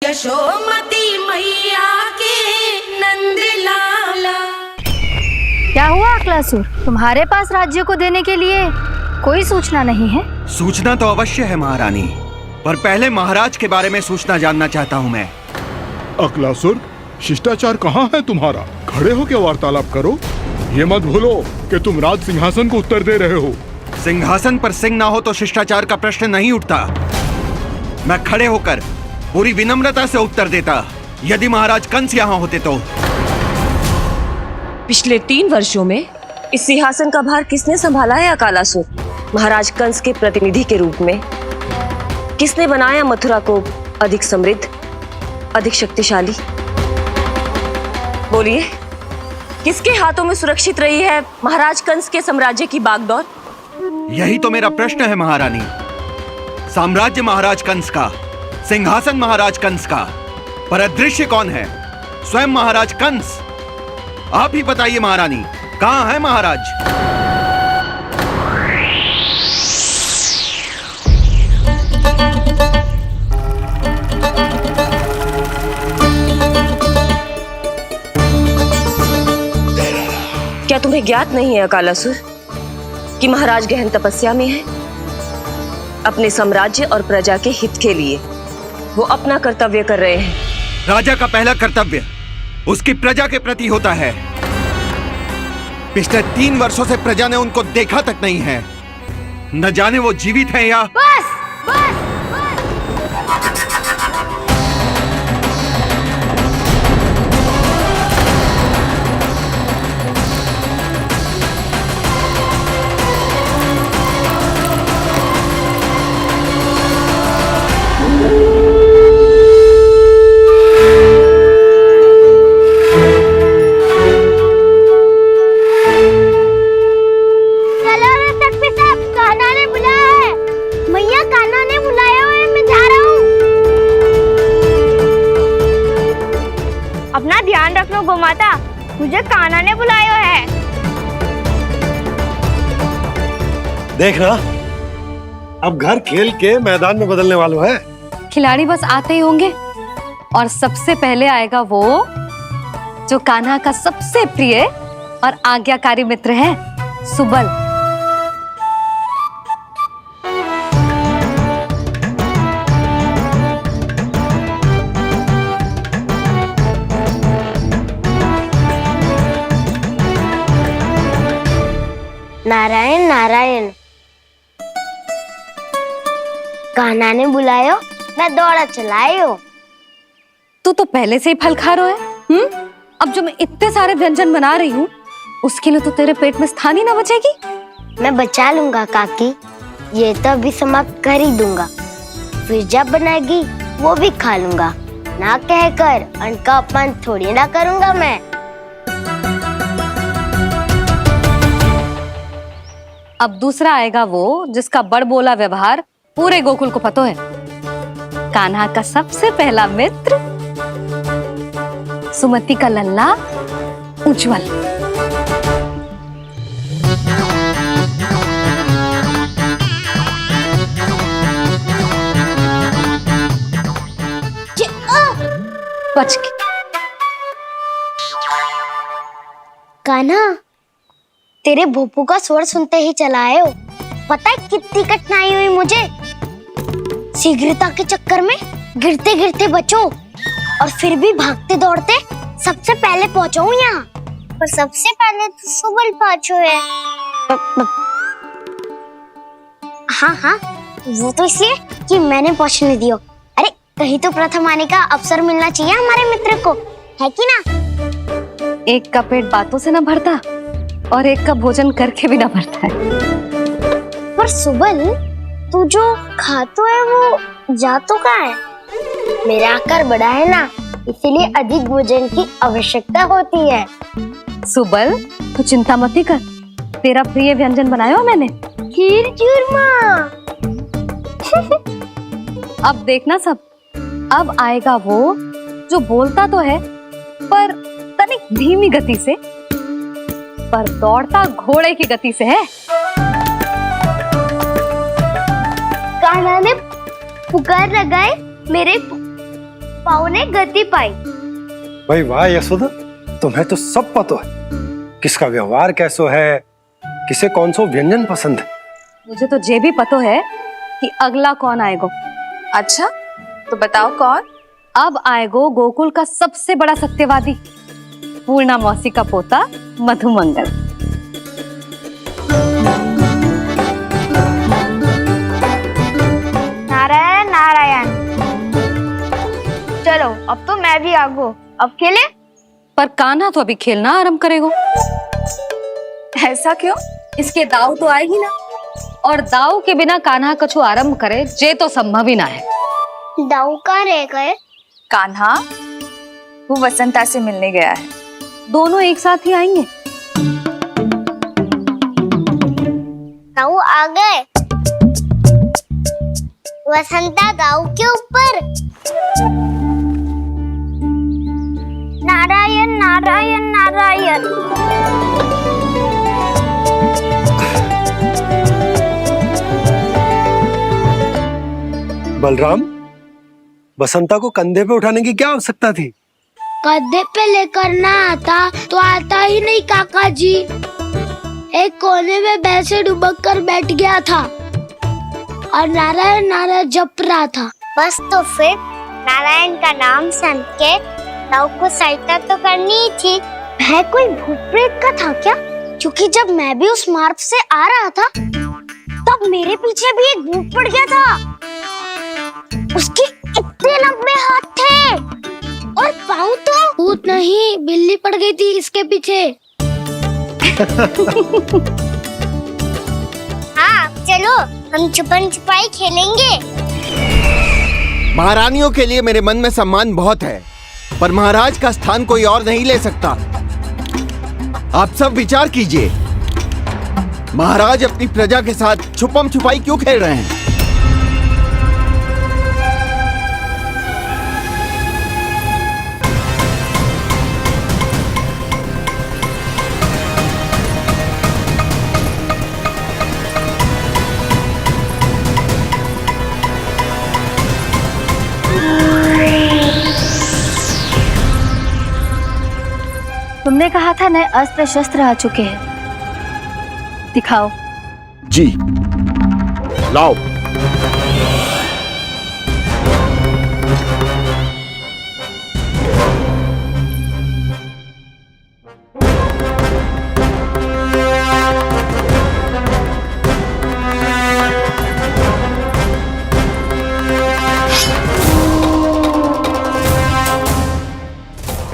यशोमती मैया के नंद लाला। क्या हुआ अकलासुर, तुम्हारे पास राज्य को देने के लिए कोई सूचना नहीं है? सूचना तो अवश्य है महारानी, पर पहले महाराज के बारे में सूचना जानना चाहता हूँ मैं। अकलासुर, शिष्टाचार कहाँ है तुम्हारा? खड़े होकर वार्तालाप करो। ये मत भूलो कि तुम राज सिंहासन को उत्तर दे रहे हो। सिंहासन पर सिंह ना हो तो शिष्टाचार का प्रश्न नहीं उठता। मैं खड़े होकर पूरी विनम्रता से उत्तर देता यदि महाराज कंस यहाँ होते तो। पिछले 3 वर्षों में इस सिंहासन का भार किसने संभाला है अकालासुर? महाराज कंस के प्रतिनिधि के रूप में किसने बनाया मथुरा को अधिक समृद्ध, अधिक शक्तिशाली? बोलिए, किसके हाथों में सुरक्षित रही है महाराज कंस के साम्राज्य की बागडोर? यही तो मेरा प्रश्न है महारानी। साम्राज्य महाराज कंस का, सिंहासन महाराज कंस का, पर अदृश्य कौन है? स्वयं महाराज कंस। आप ही बताइए महारानी, कहाँ है महाराज? क्या तुम्हें ज्ञात नहीं है अकालासुर कि महाराज गहन तपस्या में है? अपने साम्राज्य और प्रजा के हित के लिए वो अपना कर्तव्य कर रहे हैं। राजा का पहला कर्तव्य उसकी प्रजा के प्रति होता है। पिछले 3 वर्षों से प्रजा ने उनको देखा तक नहीं है। न जाने वो जीवित हैं या... बस बस गोमाता, मुझे कान्हा ने बुलाया है। देख ना, अब घर खेल के मैदान में बदलने वालों है। खिलाड़ी बस आते ही होंगे और सबसे पहले आएगा वो जो कान्हा का सबसे प्रिय और आज्ञाकारी मित्र है, सुबल। नारायण नारायण, कान्हा ने बुलायो, मैं दौड़ा चलायो। तू तो पहले से ही फल खा रहा है। अब जो मैं इतने सारे व्यंजन बना रही हूँ उसके लिए तो तेरे पेट में स्थान ही ना बचेगी। मैं बचा लूंगा काकी, ये तो अभी समाप्त कर ही दूंगा, फिर जब बनाएगी वो भी खा लूंगा। ना कहकर अन्न का अपमान थोड़ी ना करूंगा मैं। अब दूसरा आएगा वो जिसका बड़बोला व्यवहार पूरे गोकुल को पता है, कान्हा का सबसे पहला मित्र, सुमति का लल्ला उज्जवल। बच के। कान्हा, तेरे भोपू का स्वर सुनते ही चला आए हो। पता है कितनी कठिनाई हुई मुझे? शीघ्रता के चक्कर में गिरते गिरते बचो और फिर भी भागते दौड़ते सबसे पहले पहुंचा हूँ यहाँ। पर सबसे पहले तो सुबल पहुंचो है। हाँ हाँ, वो तो इसलिए कि मैंने पहुंचने दियो। अरे कहीं तो प्रथम आने का अवसर मिलना चाहिए हमारे मित्र को, है कि ना? एक का पेट बातों से ना भरता और एक का भोजन करके भी ना भरता है। पर सुबल, तू जो खातो है वो जातो का है। मेरा आकार बड़ा है ना, इसीलिए अधिक भोजन की आवश्यकता होती है। सुबल, तू चिंता मत कर, तेरा प्रिय व्यंजन बनाया मैंने, खीर चूरमा। अब देखना सब, अब आएगा वो जो बोलता तो है पर तनिक धीमी गति से, पर दौड़ता घोड़े की गति से है। कान्हा ने पुकार लगाए मेरे पाँव ने गति पाई। भाई वाह यशोदा, तुम्हें तो सब पता है, किसका व्यवहार कैसो है, किसे कौन सो व्यंजन पसंद है। मुझे तो ये भी पता है कि अगला कौन आएगा। अच्छा, तो बताओ कौन? अब आएगो गोकुल का सबसे बड़ा सत्यवादी, पूर्णा मौसी का पोता मधुमंगल। नारायण नारायण। चलो अब तो मैं भी आगो, अब खेले। पर कान्हा तो अभी खेलना आरंभ करेगो। ऐसा क्यों? इसके दाव तो आएगी ना, और दाव के बिना कान्हा कछु आरंभ करे जे तो संभव ही ना है। दाऊ कहाँ रह गए? कान्हा वो वसंता से मिलने गया है। दोनों एक साथ ही आएंगे। दाऊ आ गए। वसंता दाऊ के ऊपर। नारायण नारायण नारायण। बलराम, बसंता को कंधे पे उठाने की क्या आवश्यकता थी? कंधे पे लेकर ना आता तो आता ही नहीं काका जी। एक कोने में वैसे डुबक कर बैठ गया था और नारायण नारायण जप रहा था। बस तो फिर नारायण का नाम सुन के दाऊ को सहायता तो करनी ही थी। है कोई भूत प्रेत का था क्या? क्योंकि जब मैं भी उस मार्ग से आ रहा था तब मेरे पीछे भी एक भूत पड़ गया था। उसके इतने लंबे हाथ थे और पाँव तो भूत नहीं, बिल्ली पड़ गई थी इसके पीछे। हाँ चलो हम छुपन छुपाई खेलेंगे। महारानियों के लिए मेरे मन में सम्मान बहुत है, पर महाराज का स्थान कोई और नहीं ले सकता। आप सब विचार कीजिए, महाराज अपनी प्रजा के साथ छुपम छुपाई क्यों खेल रहे हैं? तुमने कहा था नए अस्त्र शस्त्र आ चुके हैं, दिखाओ। जी लाओ।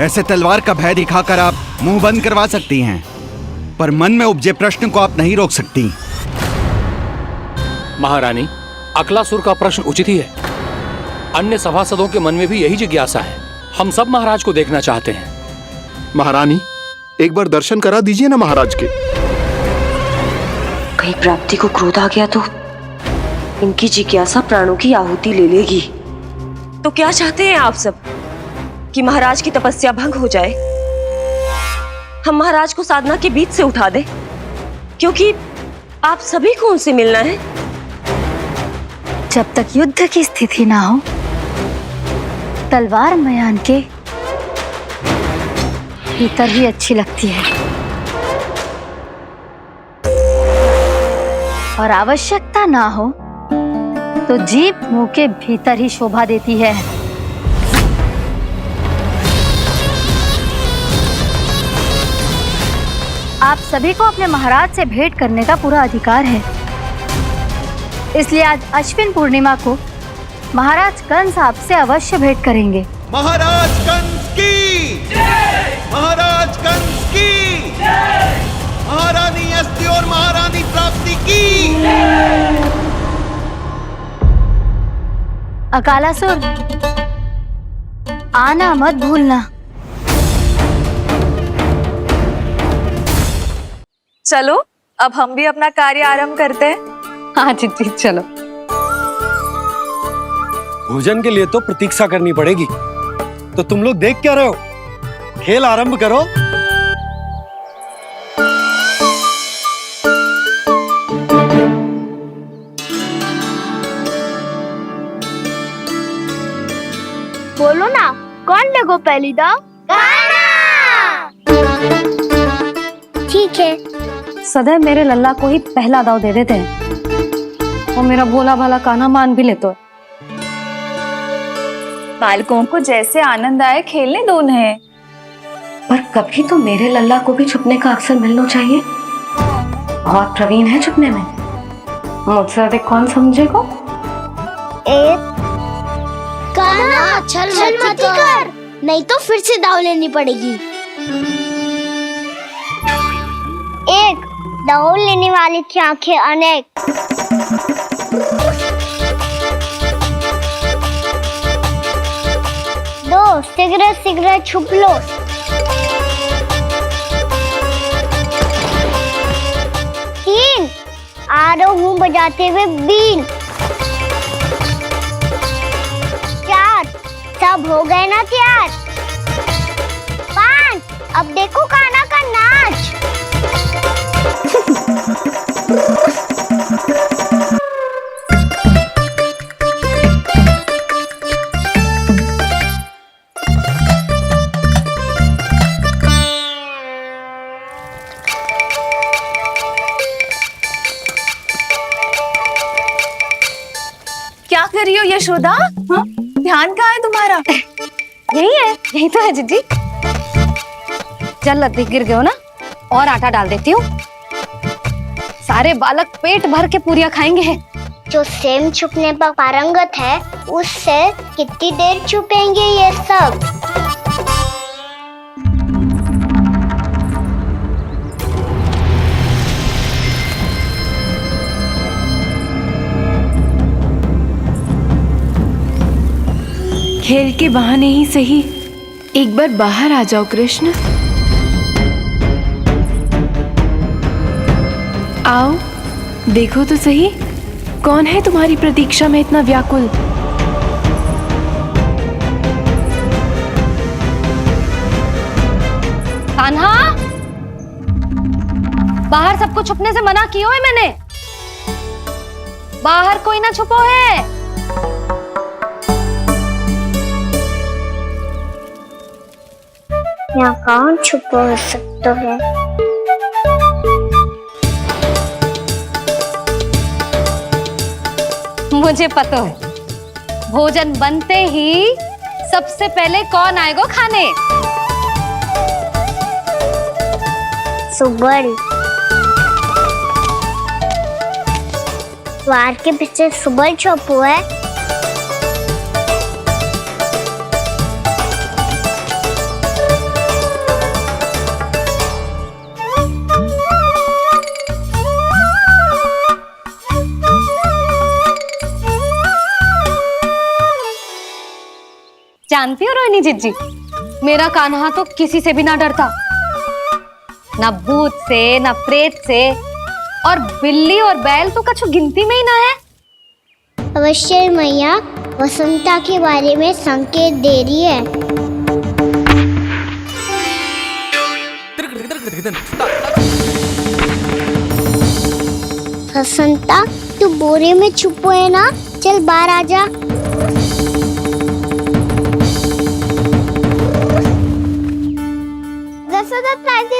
ऐसे तलवार का भय दिखाकर आप मुंह बंद करवा सकती हैं, पर मन में उपजे प्रश्न को आप नहीं रोक सकती। महारानी, अकलासुर का प्रश्न उचित ही है। अन्य सभासदों के मन में भी यही जिज्ञासा है। हम सब महाराज को देखना चाहते हैं। महारानी, एक बार दर्शन करा दीजिए ना महाराज के। कहीं प्राप्ति को क्रोध आ गया तो इनकी जिज्ञासा प्राणों की आहुति ले लेगी। तो क्या चाहते हैं आप सब? कि महाराज की तपस्या भंग हो जाए? हम महाराज को साधना के बीच से उठा दें? क्योंकि आप सभी को उनसे मिलना है। जब तक युद्ध की स्थिति ना हो, तलवार मयान के भीतर ही अच्छी लगती है, और आवश्यकता ना हो तो जीभ मुंह के भीतर ही शोभा देती है। आप सभी को अपने महाराज से भेंट करने का पूरा अधिकार है, इसलिए आज अश्विन पूर्णिमा को महाराज कंस आपसे अवश्य भेंट करेंगे। महाराज कंस की जय! महाराज कंस की जय! महारानी अस्ति और महारानी प्राप्ति की जय! अकालासुर, आना मत भूलना। चलो अब हम भी अपना कार्य आरंभ करते हैं। हाँ जी चलो। भोजन के लिए तो प्रतीक्षा करनी पड़ेगी, तो तुम लोग देख क्या रहे हो? खेल आरंभ करो। बोलो ना, कौन लगो पहली दाव? ठीक है। सदैव मेरे लल्ला को ही पहला दाव दे देते हैं और मेरा भोला भाला कान्हा मान भी लेते। बालकों को जैसे आनंद आए खेलने दो उन्हें। पर कभी तो मेरे लल्ला को भी छुपने का अवसर मिलना चाहिए। बहुत प्रवीण है छुपने में, मुझसे अधिक कौन समझेगा? कान्हा छल मत कर, नहीं तो फिर से दाव लेनी पड़ेगी। एक दाव लेने वाले की आंखें अनेक। दो सिगरेट सिगरेट छुप लो। तीन आ रहा हूँ बजाते हुए बीन। चार सब हो गए ना तैयार। पांच अब देखो कान्हा का नाच। क्या कर रही हो यशोदा? हाँ? ध्यान कहाँ है तुम्हारा? यही है, यही तो है जीजी। चल लद्दी गिर गए हो ना, और आटा डाल देती हूँ। सारे बालक पेट भर के पूरियां खाएंगे। जो सेम छुपने पर पारंगत है, उससे कितनी देर छुपेंगे ये सब? खेल के बहाने ही सही एक बार बाहर आ जाओ कृष्ण। आओ देखो तो सही, कौन है तुम्हारी प्रतीक्षा में इतना व्याकुल? कान्हा, बाहर सबको छुपने से मना किया है मैंने। बाहर कोई ना छुपो है। यहाँ कौन छुपा हो सकता है? मुझे पता है, भोजन बनते ही सबसे पहले कौन आएगा खाने? सुबल। द्वार के पीछे सुबल छुपा है। जानती हो रोहिणी जीजी, मेरा कान्हा तो किसी से भी ना डरता, ना भूत से, ना प्रेत से, और बिल्ली और बैल तो कछु गिनती में ही ना है। अवश्य मैया वसंता के बारे में संकेत दे रही है। वसंता तू बोरे में छुपो है ना, चल बाहर आ जा।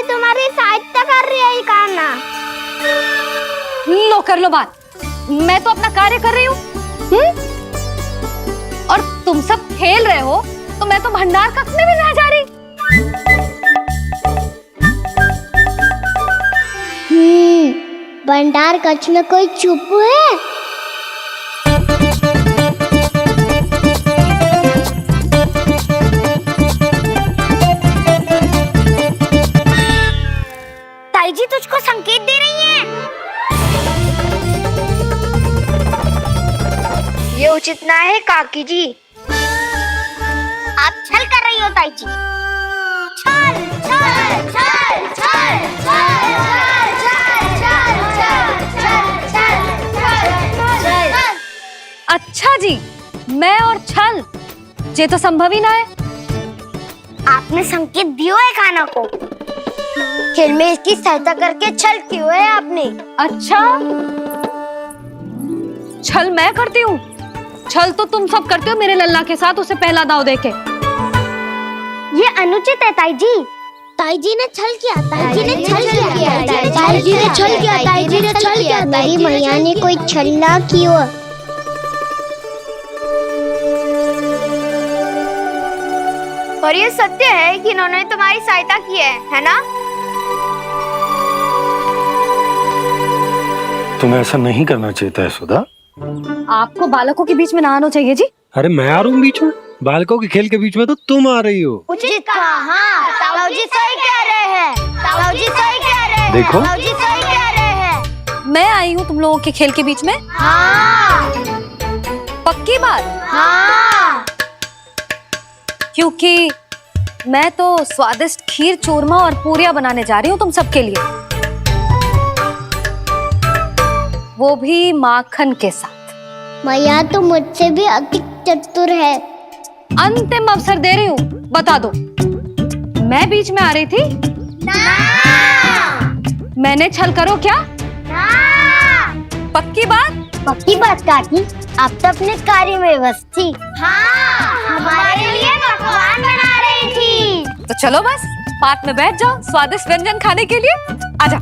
तुम्हारी सहायता कर रही है कान्हा। लो कर लो बात, मैं तो अपना कार्य कर रही हूँ। और तुम सब खेल रहे हो तो मैं तो भंडार कक्ष में भी रह जा रही। भंडार कक्ष में कोई चुप है? ताई जी तुझको संकेत दे रही हैं। ये उचित ना है काकी जी। आप छल कर रही हो ताई जी। छल छल छल छल छल छल। अच्छा जी, मैं और छल ये तो संभव ही ना है। आपने संकेत दियो है कान्हा को, खेल में इसकी सहायता करके छल क्यों है आपने? अच्छा, छल मैं करती हूँ? छल तो तुम सब करते हो मेरे लल्ला के साथ उसे पहला दाव देके। ये अनुचित है ताई जी। ताई जी ने छल किया, ताई जी ने छल किया, ताई जी ने छल किया, ताई जी ने छल किया। मेरी मैया ने कोई छल ना किया। और ये सत्य है कि इन्होंने तुम्हारी सहायता की है ना? तुम्हें ऐसा नहीं करना चाहिए था यशोदा। आपको बालकों के बीच में ना आना चाहिए जी। अरे मैं आ रहा हूँ बीच में? बालकों के खेल के बीच में तो तुम आ रही हो। उचित कहा। हाँ, ताऊ जी सही कह रहे हैं। ताऊ जी सही कह रहे हैं। देखो। ताऊ जी सही कह रहे हैं। मैं आई हूँ तुम लोगों के खेल के बीच में। हाँ। पक्की बात? हाँ। क्योंकि मैं तो स्वादिष्ट खीर, चूरमा और पूरियां बनाने जा रही हूँ तुम सबके लिए, वो भी माखन के साथ। मैया तो मुझसे भी अधिक चतुर है। अंतिम अवसर दे रही हूँ, बता दो मैं बीच में आ रही थी? ना। मैंने छल करो क्या? ना। पक्की बात? पक्की बात काकी, आप तो अपने कार्य में व्यस्त थी। हाँ, हमारे लिए पकवान बना रही थी। तो चलो बस पार्क में बैठ जाओ स्वादिष्ट व्यंजन खाने के लिए। आजा।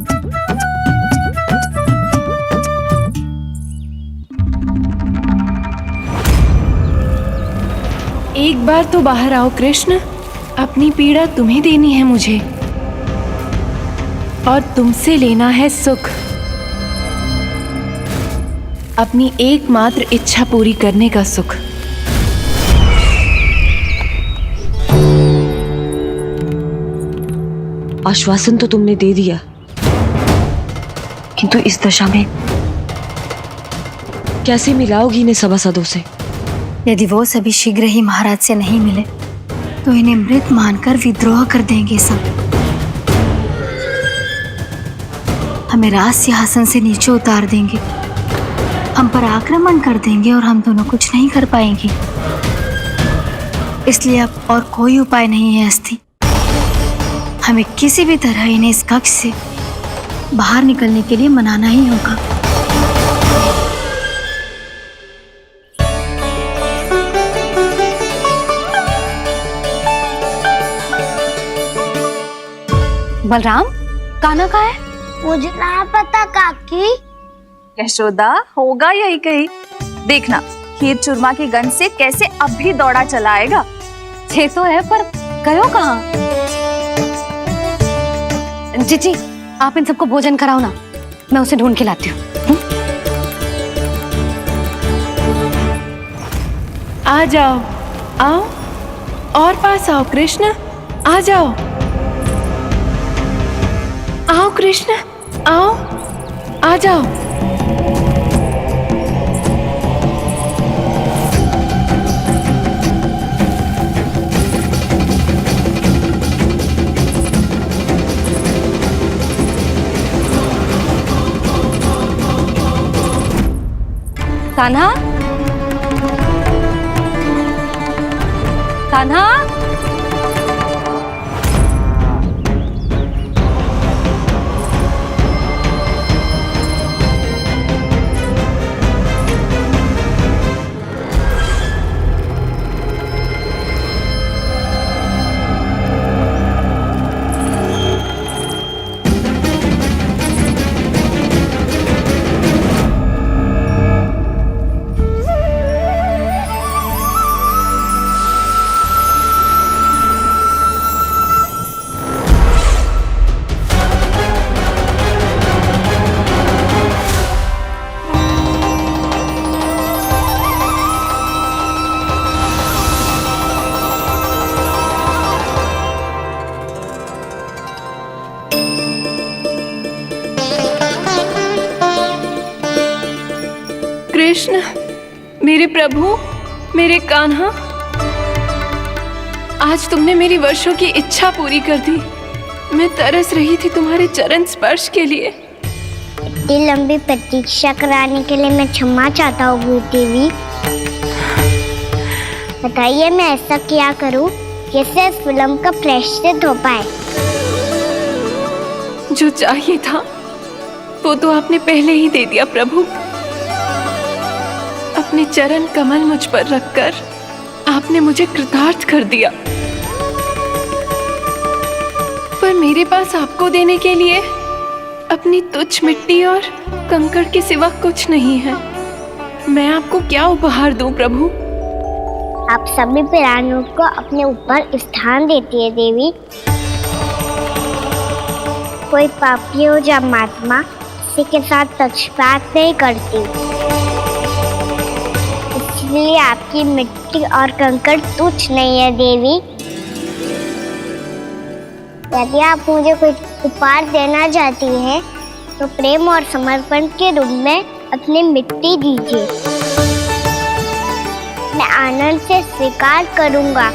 एक बार तो बाहर आओ कृष्ण, अपनी पीड़ा तुम्हें देनी है मुझे और तुमसे लेना है सुख। अपनी एकमात्र इच्छा पूरी करने का सुख। आश्वासन तो तुमने दे दिया, किंतु इस दशा में कैसे मिलाओगी इन्हें सभासदों से? यदि वो सभी शीघ्र ही महाराज से नहीं मिले तो इन्हें मृत मानकर विद्रोह कर देंगे सब। हमें राज सिंहासन से नीचे उतार देंगे, हम पर आक्रमण कर देंगे और हम दोनों कुछ नहीं कर पाएंगे। इसलिए अब और कोई उपाय नहीं है अस्थि। हमें किसी भी तरह इन्हें इस कक्ष से बाहर निकलने के लिए मनाना ही होगा। बलराम, कान्हा कहाँ है? मुझे ना पता काकी। यशोदा, होगा यही कहीं। देखना खीर चूरमा की गंध से कैसे अब भी दौड़ा चला आएगा। ये तो है, पर गयो कहाँ? जीजी, आप इन सबको भोजन कराओ ना, मैं उसे ढूंढ के लाती हूँ। आ जाओ, आओ और पास आओ कृष्ण, आ जाओ। आओ कृष्ण, आओ, आ जाओ। कान्हा, कान्हा, कृष्ण, मेरे प्रभु, मेरे कान्हा, आज तुमने मेरी वर्षों की इच्छा पूरी कर दी। मैं तरस रही थी तुम्हारे चरण स्पर्श के लिए। इतनी लंबी प्रतीक्षा कराने के लिए मैं क्षमा चाहता हूँ देवी। बताइए मैं ऐसा क्या करूँ जिससे इस फिल्म का प्रायश्चित हो पाए? जो चाहिए था वो तो आपने पहले ही दे दिया प्रभु। अपने चरण कमल मुझ पर रखकर आपने मुझे कृतार्थ कर दिया। मेरे पास आपको देने के लिए अपनी तुच्छ मिट्टी और कंकड़ के सिवा कुछ नहीं है। मैं आपको क्या उपहार दूं प्रभु? आप सभी प्राणियों को अपने ऊपर स्थान देती है देवी। कोई पापी हो या महात्मा, किसी के साथ पक्षपात नहीं करती, इसलिए आपकी मिट्टी और कंकड़ तुच्छ नहीं है देवी। यदि आप मुझे कुछ उपहार देना चाहती हैं, तो प्रेम और समर्पण के रूप में अपनी मिट्टी दीजिए। मैं आनंद से स्वीकार करूंगा।